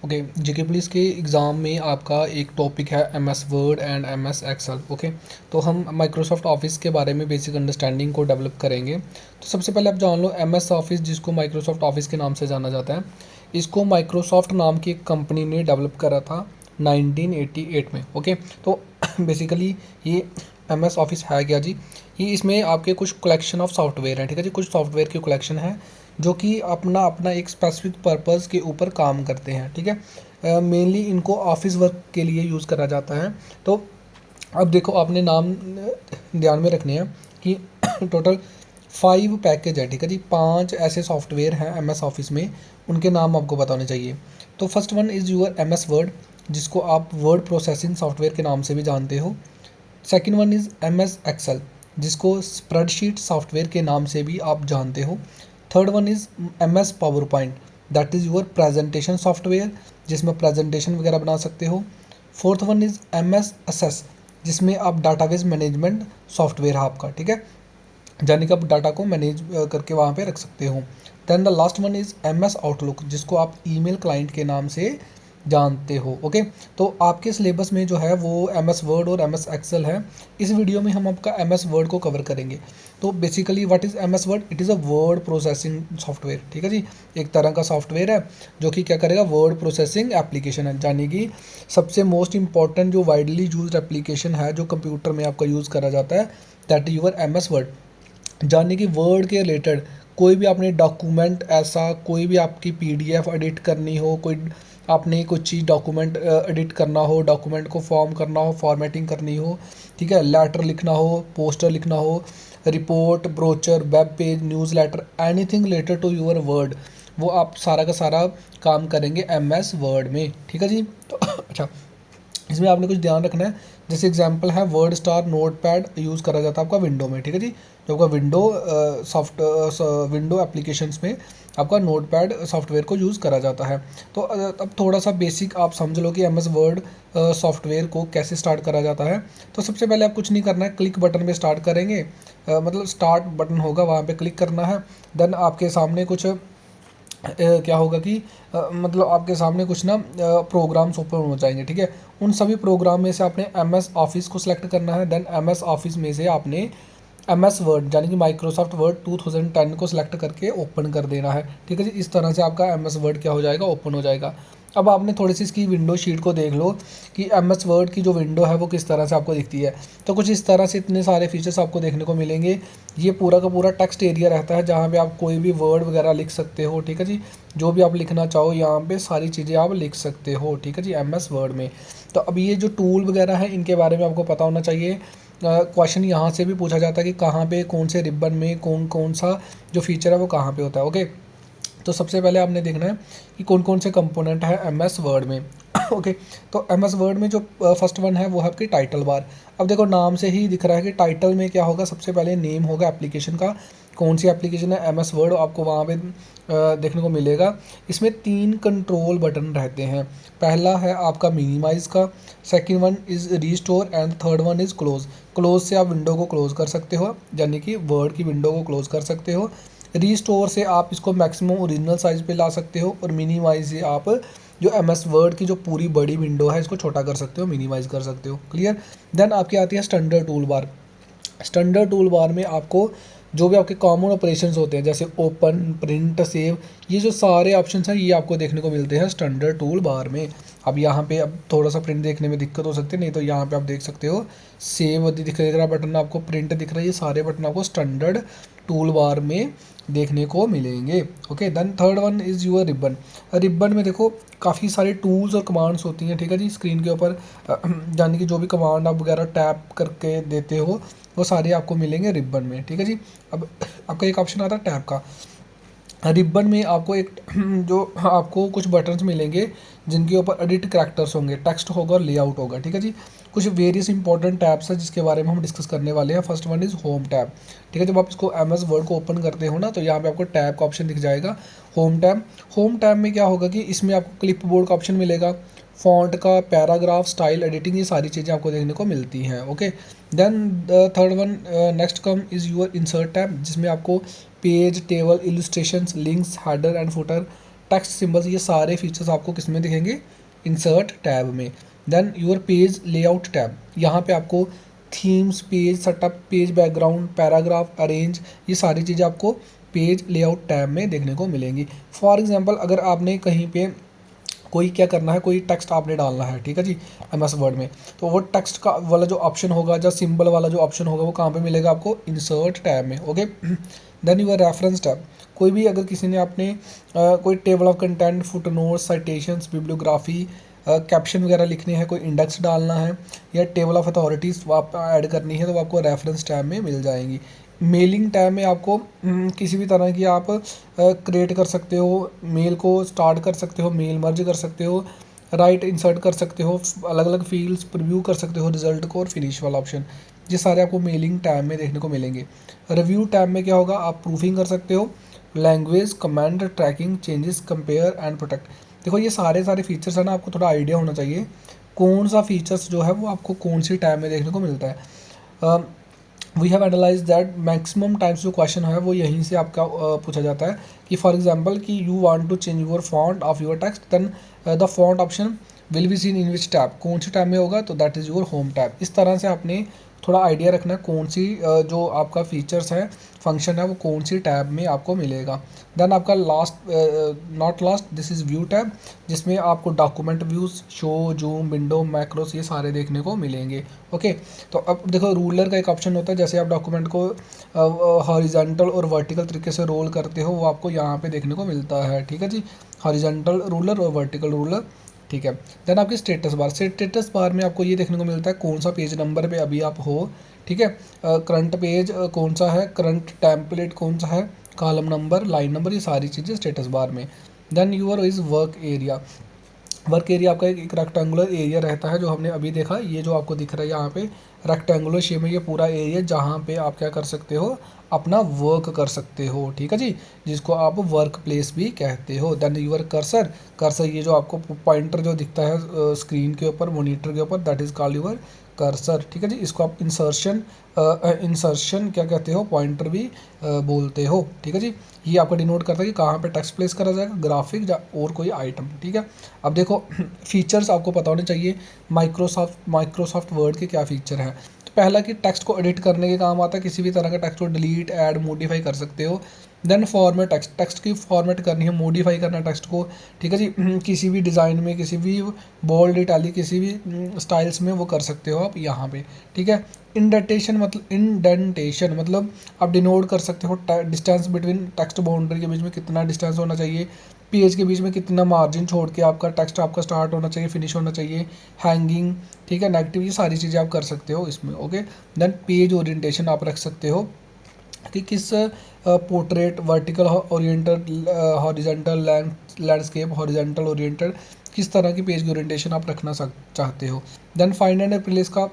Okay, GK police के exam में आपका एक टॉपिक है M S Word and M S Excel. Okay, तो हम माइक्रोसॉफ्ट ऑफिस के बारे में बेसिक अंडरस्टैंडिंग को डेवलप करेंगे। तो सबसे पहले आप जान लो एम एस ऑफिस, जिसको माइक्रोसॉफ्ट ऑफिस के नाम से जाना जाता है, इसको माइक्रोसॉफ्ट नाम की एक कंपनी ने डेवलप करा था 1988 में। ओके, तो बेसिकली ये एम एस ऑफिस है क्या जी? ये इसमें आपके कुछ कलेक्शन ऑफ सॉफ्टवेयर हैं, ठीक है जी, कुछ सॉफ्टवेयर की कलेक्शन है जो कि अपना अपना एक स्पेसिफिक पर्पज़ के ऊपर काम करते हैं, ठीक है। मेनली इनको ऑफिस वर्क के लिए यूज़ करा जाता है। तो अब देखो, आपने नाम ध्यान में रखने हैं कि टोटल 5 पैकेज है, ठीक है जी, 5 ऐसे सॉफ्टवेयर हैं एम एस ऑफिस में, उनके नाम आपको पता होने चाहिए। तो first one is your M S Word, जिसको आप वर्ड प्रोसेसिंग सॉफ्टवेयर के नाम से भी जानते हो। Second one is M S Excel, जिसको स्प्रेडशीट सॉफ्टवेयर के नाम से भी आप जानते हो। Third one is M S PowerPoint, that is your presentation software, जिसमें प्रेजेंटेशन वगैरह बना सकते हो। Fourth one is M S Access, जिसमें आप डाटाबेस मैनेजमेंट सॉफ्टवेयर है आपका, ठीक है, यानी कि आप डाटा को मैनेज करके वहाँ पे रख सकते हो। Then the last one is M S Outlook, जिसको आप ईमेल क्लाइंट के नाम से जानते हो। ओके, तो आपके सिलेबस में जो है वो एम एस वर्ड और एम एस एक्सेल है। इस वीडियो में हम आपका एम एस वर्ड को कवर करेंगे। तो basically what is M S Word? It is a word processing software, ठीक है जी, एक तरह का सॉफ्टवेयर है जो कि क्या करेगा, वर्ड प्रोसेसिंग एप्लीकेशन है, यानी कि सबसे मोस्ट इंपॉर्टेंट जो वाइडली यूज्ड एप्लीकेशन है जो कंप्यूटर में आपका यूज़ करा जाता है, that is your M S Word. यानी कि वर्ड के रिलेटेड कोई भी आपने डॉक्यूमेंट, ऐसा कोई भी आपकी पीडीएफ एडिट करनी हो, कोई आपने कोई चीज़ डॉक्यूमेंट एडिट करना हो, डॉक्यूमेंट को फॉर्म करना हो, फॉर्मेटिंग करनी हो, ठीक है, लेटर लिखना हो, पोस्टर लिखना हो, report, brochure, web page, newsletter, anything related to your Word, वो आप सारा का सारा काम करेंगे एम एस वर्ड में, ठीक है जी। तो अच्छा, इसमें आपने कुछ ध्यान रखना है। जैसे एग्जांपल है word star note pad use करा जाता है आपका विंडो में, ठीक है जी, जो आपका विंडो एप्लीकेशंस में आपका नोट पैड सॉफ्टवेयर को यूज़ करा जाता है। तो अब थोड़ा सा बेसिक आप समझ लो कि एम एस वर्ड सॉफ्टवेयर को कैसे स्टार्ट करा जाता है। तो सबसे पहले आप कुछ नहीं करना है, क्लिक बटन पे स्टार्ट करेंगे, मतलब स्टार्ट बटन होगा, वहाँ पे क्लिक करना है। देन आपके सामने कुछ क्या होगा कि मतलब आपके सामने कुछ ना प्रोग्राम्स ओपन हो जाएंगे, ठीक है। उन सभी प्रोग्राम में से आपने एम एस ऑफिस को सिलेक्ट करना है। देन एम एस ऑफिस में से आपने एम एस वर्ड यानी कि माइक्रोसॉफ्ट वर्ड 2010 को सिलेक्ट करके ओपन कर देना है, ठीक है जी। इस तरह से आपका एम एस वर्ड क्या हो जाएगा, ओपन हो जाएगा। अब आपने थोड़ी सी इसकी विंडो शीट को देख लो कि एम एस वर्ड की जो विंडो है वो किस तरह से आपको दिखती है। तो कुछ इस तरह से इतने सारे फीचर्स आपको देखने को मिलेंगे। ये पूरा का पूरा टेक्स्ट एरिया रहता है जहाँ पे आप कोई भी वर्ड वगैरह लिख सकते हो, ठीक है जी, जो भी आप लिखना चाहो यहाँ पे सारी चीज़ें आप लिख सकते हो, ठीक है जी, एम एस वर्ड में। तो अब ये जो टूल वगैरह हैं इनके बारे में आपको पता होना चाहिए। क्वेश्चन यहाँ से भी पूछा जाता है कि कहाँ पे कौन से रिबन में कौन कौन सा जो फीचर है वो कहाँ पे होता है। ओके, तो सबसे पहले आपने देखना है कि कौन कौन से कंपोनेंट है एम एस वर्ड में। ओके, तो एम एस वर्ड में जो फर्स्ट वन है वो है आपकी टाइटल बार। अब देखो नाम से ही दिख रहा है कि टाइटल में क्या होगा, सबसे पहले नेम होगा एप्लीकेशन का, कौन सी एप्लीकेशन है एम एस वर्ड आपको वहाँ पे देखने को मिलेगा। इसमें 3 कंट्रोल बटन रहते हैं। पहला है आपका मिनिमाइज़ का, second one is restore and third one is close. Close से आप विंडो को क्लोज कर सकते हो, यानी कि वर्ड की विंडो को क्लोज कर सकते हो। रीस्टोर से आप इसको मैक्सिमम ओरिजिनल साइज़ पे ला सकते हो, और मिनिमाइज से आप जो एम एस वर्ड की जो पूरी बड़ी विंडो है इसको छोटा कर सकते हो, मिनिमाइज़ कर सकते हो। क्लियर? देन आपकी आती है standard tool bar. Standard tool bar में आपको जो भी आपके कॉमन ऑपरेशंस होते हैं जैसे ओपन, प्रिंट, सेव, ये जो सारे ऑप्शंस हैं ये आपको देखने को मिलते हैं स्टैंडर्ड टूल बार में। अब यहाँ पे अब थोड़ा सा प्रिंट देखने में दिक्कत हो सकती है, नहीं तो यहाँ पे आप देख सकते हो सेव दिख रहा बटन आपको, प्रिंट दिख रहा है, ये सारे बटन आपको स्टैंडर्ड टूल बार में देखने को मिलेंगे। Okay, then third one is your ribbon. Ribbon में देखो काफ़ी सारे टूल्स और कमांड्स होती हैं, ठीक है जी, स्क्रीन के ऊपर यानी कि जो भी कमांड आप वगैरह टैप करके देते हो वो सारे आपको मिलेंगे रिबन में, ठीक है जी। अब आपका एक ऑप्शन आता है टैब का। रिबन में आपको एक जो आपको कुछ बटन्स मिलेंगे जिनके ऊपर एडिट करैक्टर्स होंगे, टेक्स्ट होगा और लेआउट होगा, ठीक है जी। कुछ वेरियस इंपॉर्टेंट टैब्स हैं जिसके बारे में हम डिस्कस करने वाले हैं। First one is home tab, ठीक है। जब आप इसको एम एस वर्ड को ओपन करते हो ना तो यहाँ पे आपको टैब का ऑप्शन दिख जाएगा, होम टैब। होम टैब में क्या होगा कि इसमें आपको क्लिप बोर्ड का ऑप्शन मिलेगा, फॉन्ट का, पैराग्राफ, स्टाइल एडिटिंग, ये सारी चीज़ें आपको देखने को मिलती हैं। Okay, then third one next come is your insert tab, जिसमें आपको page, table, illustrations, links, header and footer, text symbols, ये सारे फीचर्स आपको किस में दिखेंगे, इंसर्ट टैब में। Then your page layout tab, यहाँ पे आपको themes, page setup, page background, paragraph, arrange, ये सारी चीज़ें आपको पेज लेआउट टैब में देखने को मिलेंगी। फॉर एग्जांपल अगर आपने कहीं पे कोई क्या करना है, कोई टेक्स्ट आपने डालना है, ठीक है जी, एमएस वर्ड में, तो वो टेक्स्ट का वाला जो ऑप्शन होगा, जो सिंबल वाला जो ऑप्शन होगा, वो कहाँ पे मिलेगा आपको, इंसर्ट टैब में। Okay, then your reference tab, कोई भी अगर किसी ने आपने कोई table of content, footnotes, citations, bibliography, caption वगैरह लिखने हैं, कोई इंडेक्स डालना है या टेबल ऑफ अथॉरिटीज़ आप ऐड करनी है, तो वो आपको रेफरेंस टैब में मिल जाएंगी। मेलिंग टैब में आपको किसी भी तरह की आप क्रिएट कर सकते हो, मेल को स्टार्ट कर सकते हो, मेल मर्ज कर सकते हो, राइट इंसर्ट कर सकते हो, अलग अलग फील्ड्स प्रीव्यू कर सकते हो रिजल्ट को, और फिनिश वाला ऑप्शन, ये सारे आपको मेलिंग टैब में देखने को मिलेंगे। रिव्यू टैब में क्या होगा, आप प्रूफिंग कर सकते हो, language, command, tracking, changes, compare and protect. देखो ये सारे फीचर्स है ना, आपको थोड़ा आइडिया होना चाहिए कौन सा फीचर्स जो है वो आपको कौन सी टैब में देखने को मिलता है। We have analyse that maximum times जो क्वेश्चन है वो यहीं से आपका पूछा जाता है कि फॉर एग्जांपल कि you want to change your font of your text, then the font option will be seen in which tab, कौन सी टैब में होगा, तो that is your home tab. इस तरह से आपने थोड़ा आइडिया रखना है कौन सी जो आपका फीचर्स है, फंक्शन है, वो कौन सी टैब में आपको मिलेगा। देन आपका last not last, this is view tab, जिसमें आपको document views, show, zoom, window, macros, ये सारे देखने को मिलेंगे। ओके, तो अब देखो रूलर का एक ऑप्शन होता है, जैसे आप डॉक्यूमेंट को हॉरिजॉन्टल और वर्टिकल तरीके से रोल करते हो, वो आपको यहाँ पे देखने को मिलता है, ठीक है जी, हॉरिजॉन्टल रूलर और वर्टिकल रूलर, ठीक है। देन आपकी स्टेटस बार में आपको ये देखने को मिलता है कौन सा पेज नंबर पे अभी आप हो, ठीक है, करंट पेज कौन सा है, करंट टेम्पलेट कौन सा है, कॉलम नंबर, लाइन नंबर, ये सारी चीज़ें स्टेटस बार में। Then your is work area, work area आपका एक रेक्टेंगुलर एरिया रहता है, जो हमने अभी देखा, ये जो आपको दिख रहा है यहाँ पे रेक्टेंगुलर शेप में, ये पूरा एरिया जहाँ पे आप क्या कर सकते हो, अपना वर्क कर सकते हो, ठीक है जी, जिसको आप वर्क प्लेस भी कहते हो। देन यूर कर्सर, कर्सर ये जो आपको पॉइंटर जो दिखता है स्क्रीन के ऊपर, मॉनिटर के ऊपर, that is called your cursor, ठीक है जी, इसको आप इंसर्शन क्या कहते हो, पॉइंटर भी बोलते हो, ठीक है जी। ये आपको डिनोट करता है कि कहाँ पे टेक्स्ट प्लेस करा जाएगा, ग्राफिक और कोई आइटम, ठीक है। अब देखो फीचर्स आपको पता होने चाहिए माइक्रोसॉफ्ट वर्ड के क्या फ़ीचर हैं। तो पहला कि टेक्स्ट को एडिट करने के काम आता है, किसी भी तरह का टेक्स्ट को डिलीट, ऐड, मॉडिफाई कर सकते हो। देन फॉर्मेट, टेक्स्ट की फॉर्मेट करनी है, मॉडिफाई करना है टेक्स्ट को, ठीक है जी, किसी भी डिज़ाइन में, किसी भी बोल्ड, इटैलिक, किसी भी स्टाइल्स में वो कर सकते हो आप यहाँ पे, ठीक है। इंडेंटेशन मतलब आप डिनोट कर सकते हो डिस्टेंस बिटवीन टेक्स्ट बाउंड्री के बीच में कितना डिस्टेंस होना चाहिए, पेज के बीच में कितना मार्जिन छोड़ के आपका टेक्स्ट आपका स्टार्ट होना चाहिए, फिनिश होना चाहिए, हैंगिंग, ठीक है, नेगेटिव, ये सारी चीज़ें आप कर सकते हो इसमें। ओके, देन पेज ओरिएंटेशन आप रख सकते हो कि किस portrait, vertical oriented, horizontal, landscape, horizontal oriented, किस तरह की पेज की ओरिएंटेशन आप रखना चाहते हो। देन फाइंड एंड रिप्लेस का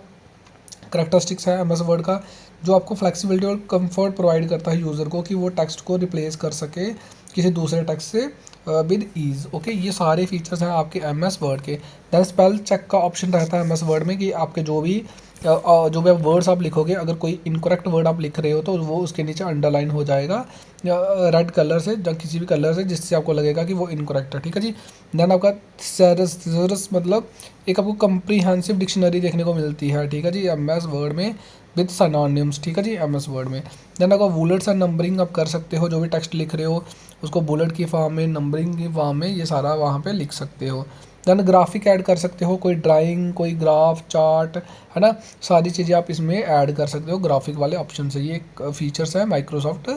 करैक्टरिस्टिक्स है एमएस वर्ड का, जो आपको फ्लेक्सिबिलिटी और कंफर्ट प्रोवाइड करता है यूज़र को कि वो टेक्स्ट को रिप्लेस कर सके किसी दूसरे टेक्स्ट से विद ईज़। ओके, ये सारे फीचर्स हैं आपके एमएस वर्ड के। देन स्पेल चेक का ऑप्शन रहता है एमएस वर्ड में कि आपके जो भी आप वर्ड्स आप लिखोगे, अगर कोई इनकरेक्ट वर्ड आप लिख रहे हो तो वो उसके नीचे अंडरलाइन हो जाएगा रेड कलर से या किसी भी कलर से, जिससे आपको लगेगा कि वो इनकरेक्ट है, ठीक है जी। देन आपका थेसरस मतलब एक आपको कंप्रीहेंसिव डिक्शनरी देखने को मिलती है, ठीक है जी, एमएस वर्ड में विद सिनोनिम्स, ठीक है जी, एमएस वर्ड में। देन आपका बुलेट्स एंड नंबरिंग आप कर सकते हो, जो भी टेक्स्ट लिख रहे हो उसको बुलेट की फॉर्म में, नंबरिंग की फॉर्म में, ये सारा वहाँ पे लिख सकते हो। देन ग्राफिक ऐड कर सकते हो, कोई ड्राइंग, कोई ग्राफ, चार्ट, है ना, सारी चीज़ें आप इसमें ऐड कर सकते हो ग्राफिक वाले ऑप्शन से। ये फीचर्स है माइक्रोसॉफ्ट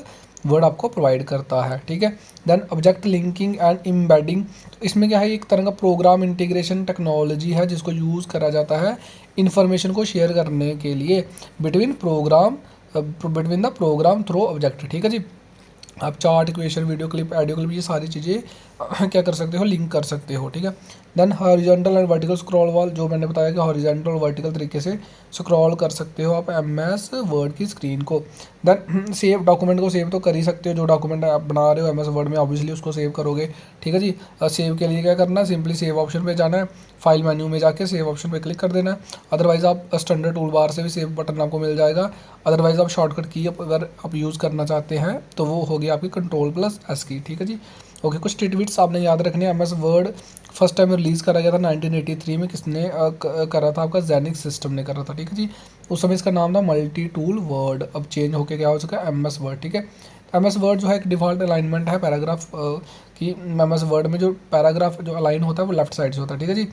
वर्ड आपको प्रोवाइड करता है, ठीक है। Then object linking and embedding, तो इसमें क्या है, एक तरह का प्रोग्राम इंटीग्रेशन टेक्नोलॉजी है जिसको यूज़ करा जाता है इन्फॉर्मेशन को शेयर करने के लिए between the program through object, ठीक है जी। आप chart, equation, video clip, audio clip, ये सारी चीज़ें क्या कर सकते हो, लिंक कर सकते हो, ठीक है। Then horizontal and vertical scroll wall, जो मैंने बताया कि हॉरिजॉन्टल और वर्टिकल तरीके से स्क्रॉल कर सकते हो आप एमएस वर्ड की स्क्रीन को। देन सेव, डॉक्यूमेंट को सेव तो कर ही सकते हो, जो डॉक्यूमेंट आप बना रहे हो एमएस वर्ड में ऑब्वियसली उसको सेव करोगे, ठीक है जी। सेव के लिए क्या करना है, सिंपली सेव ऑप्शन पे जाना है, फाइल मेन्यू में जाके सेव ऑप्शन पे क्लिक कर देना है। अदरवाइज़ आप स्टैंडर्ड टूल बार से भी सेव बटन आपको मिल जाएगा। अदरवाइज़ आप शॉर्टकट की अगर आप यूज़ करना चाहते हैं तो वो हो गया आपकी Ctrl+S की, ठीक है जी। ओके, कुछ टिटबिट्स आपने याद रखने हैं। M S Word first time release करा गया था 1983 में। किसने करा था? आपका जेनिक सिस्टम ने करा था, ठीक है जी। उस समय इसका नाम था मल्टी टूल वर्ड, अब चेंज होकर क्या हो चुका है? एम एस वर्ड, ठीक है। एम एस वर्ड जो है एक डिफ़ॉल्ट अलाइनमेंट है पैराग्राफ की। एम एस वर्ड में जो पैराग्राफ जो अलाइन होता है वो लेफ्ट साइड से होता है, ठीक है जी।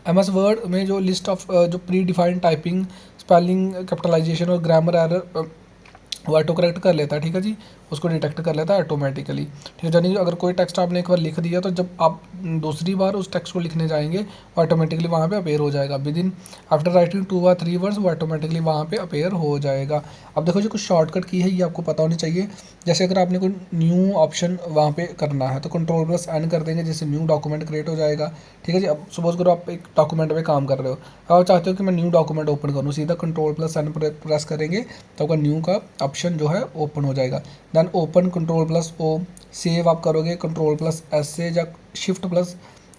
एम एस वर्ड में जो लिस्ट ऑफ जो predefined typing, spelling, capitalization और ग्रामर एरर वो ऑटो करेक्ट कर लेता है, ठीक है जी। उसको डिटेक्ट कर लेता है ऑटोमेटिकली, ठीक है। यानी अगर कोई टेक्स्ट आपने एक बार लिख दिया तो जब आप दूसरी बार उस टेक्स्ट को लिखने जाएंगे वो ऑटोमेटिकली वहाँ पे अपेयर हो जाएगा। विद इन आफ्टर राइटिंग 2 और 3 वर्ड्स वो ऑटोमेटिकली वहाँ पे अपेयर हो जाएगा। अब देखो जी, कुछ शॉर्टकट की है, ये आपको पता होनी चाहिए। जैसे अगर आपने कोई न्यू ऑप्शन वहाँ पे करना है तो कंट्रोल प्लस एन कर देंगे, जिससे न्यू डॉक्यूमेंट क्रिएट हो जाएगा, ठीक है जी। अब सपोज करो आप एक डॉक्यूमेंट पे काम कर रहे हो, आप चाहते हो कि मैं न्यू डॉक्यूमेंट ओपन करूँ, सीधा कंट्रोल प्लस एन प्रेस करेंगे तो आपका न्यू का ऑप्शन जो है ओपन हो जाएगा। Then open control plus O, save आप करोगे कंट्रोल प्लस एस से या शिफ्ट प्लस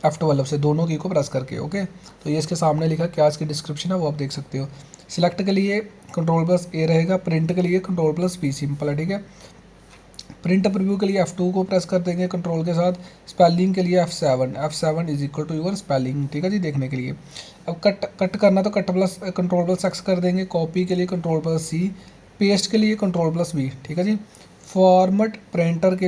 F12 से, दोनों की को प्रेस करके, ओके। तो ये इसके सामने लिखा, क्या इसकी डिस्क्रिप्शन है वो आप देख सकते हो। सिलेक्ट के लिए कंट्रोल प्लस ए रहेगा, प्रिंट के लिए कंट्रोल प्लस पी, सिंपल है, ठीक है। प्रिंट प्रीव्यू के लिए F2 को प्रेस कर देंगे कंट्रोल के साथ। स्पेलिंग के लिए F7 is equal to your spelling, ठीक है जी, देखने के लिए। अब कट करना तो cut plus control plus x कर देंगे। कॉपी के लिए कंट्रोल प्लस सी, पेस्ट के लिए कंट्रोल प्लस बी, ठीक है जी। फॉर्मेट पेंटर के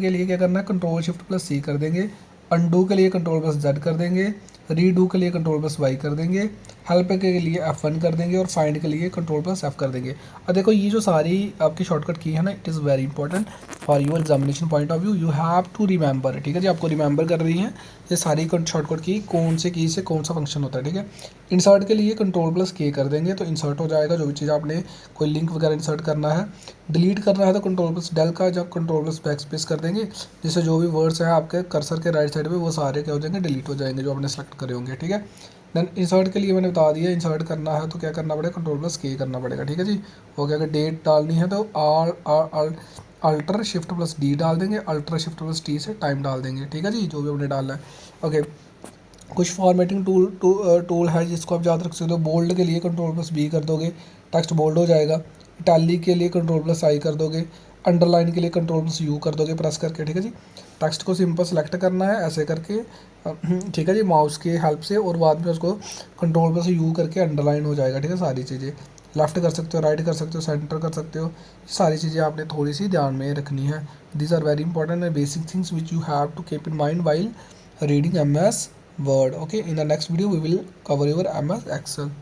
लिए क्या करना है? कंट्रोल शिफ्ट प्लस सी कर देंगे। अंडू के लिए कंट्रोल प्लस जेड कर देंगे। रीडू के लिए कंट्रोल प्लस वाई कर देंगे। हेल्प के लिए F1 कर देंगे और फाइंड के लिए कंट्रोल प्लस एफ कर देंगे। अब देखो ये जो सारी आपकी शॉर्टकट की है ना, it is very important for your examination point of view, you have to remember, ठीक है जी। आपको रिमेंबर कर रही है ये सारी शॉर्टकट की, कौन से की से कौन सा फंक्शन होता है, ठीक है। इंसर्ट के लिए कंट्रोल प्लस के कर देंगे तो इंसर्ट हो जाएगा, जो भी चीज़ आपने कोई लिंक वगैरह इंसर्ट करना है। डिलीट करना है तो कंट्रोल प्लस डेल का जब कंट्रोल प्लस बैक स्पेस कर देंगे, जिससे जो भी वर्ड्स हैं आपके कर्सर के राइट साइड पे वो सारे क्या हो जाएंगे? डिलीट हो जाएंगे, जो आपने सेलेक्ट करे होंगे, ठीक है। देन इंसर्ट के लिए मैंने बता दिया, इंसर्ट करना है तो क्या करना पड़ेगा? कंट्रोल प्लस के करना पड़ेगा, ठीक है जी। हो गया। अगर डेट डालनी है तो अल्टर शिफ्ट प्लस डी डाल देंगे, अल्टर शिफ्ट प्लस टी से टाइम डाल देंगे, ठीक है जी, जो भी हमने डालना है, ओके। कुछ फॉर्मेटिंग टूल है जिसको आप याद रख सकते हो। बोल्ड के लिए कंट्रोल प्लस बी कर दोगे, टेक्स्ट बोल्ड हो जाएगा। इटैलिक के लिए कंट्रोल प्लस आई कर दोगे। अंडरलाइन के लिए कंट्रोल प्लस यू कर दोगे प्रेस करके, ठीक है जी। टेक्स्ट को सिंपल सेलेक्ट करना है ऐसे करके, ठीक है जी, माउस की हेल्प से, और बाद में उसको कंट्रोल प्लस यू करके अंडरलाइन हो जाएगा, ठीक है। सारी चीज़ें लेफ्ट कर सकते हो, राइट कर सकते हो, सेंटर कर सकते हो, सारी चीज़ें आपने थोड़ी सी ध्यान में रखनी है। These are very important and basic things which you have to keep in mind while reading MS Word. Okay, in the next video we will cover your MS Excel.